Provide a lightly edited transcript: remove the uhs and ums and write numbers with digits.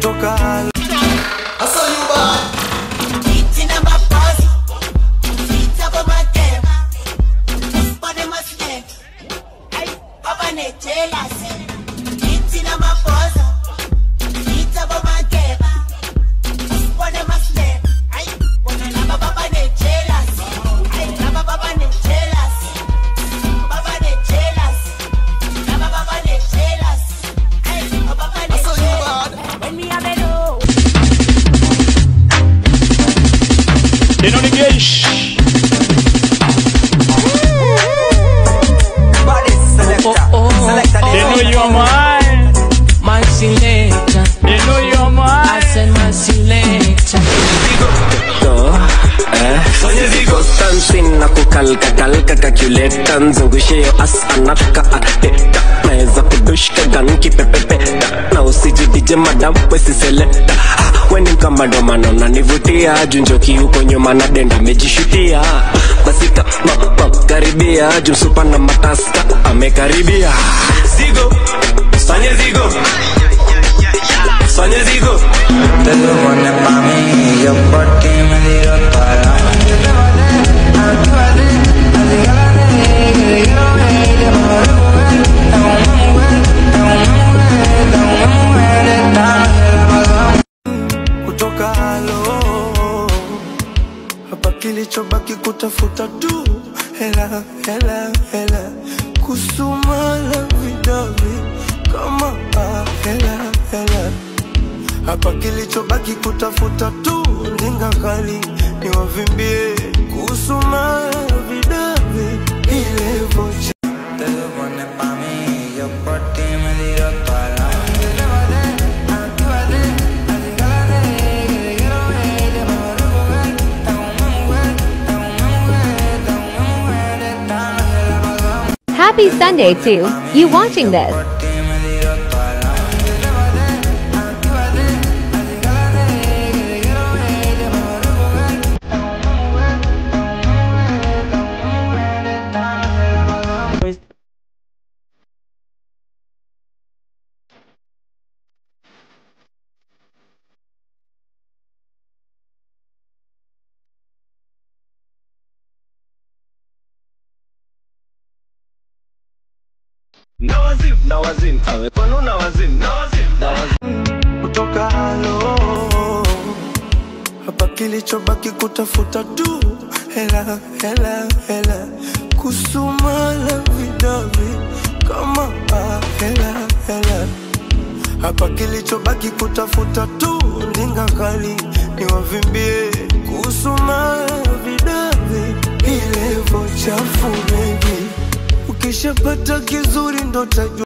kutoka calculate nzungushio as anaka ateta naweza kudushka ganki pepepeta na usijidije madam wesi seleta weni kama domano unanivutia junjoki uko nyuma na denda mejishutia basi kama karibia jusupa na mataska amekaribia zigo sanye zigo sanye zigo te lo pone pa mí yo por ti me digo para kutoka halo hapa kilichobaki kutafuta tu hela hela hela kusumala vidavi kama hela hela hapa kilichobaki kutafuta tu ndinga kali niwavimbie kusumala vidavi ile vocha te lo pone pa mí yo por ti me digo para Happy Sunday to you watching this. Nawazin, kono nawazin, kutoka halo hapa kilichobaki kutafuta tu hela hela hela kusumala vidavi kama hela hela hapa kilichobaki kutafuta tu ndinga kali niwavimbie kusumala vidavi ile vochafu baby ukishapata kizuri ndo tajua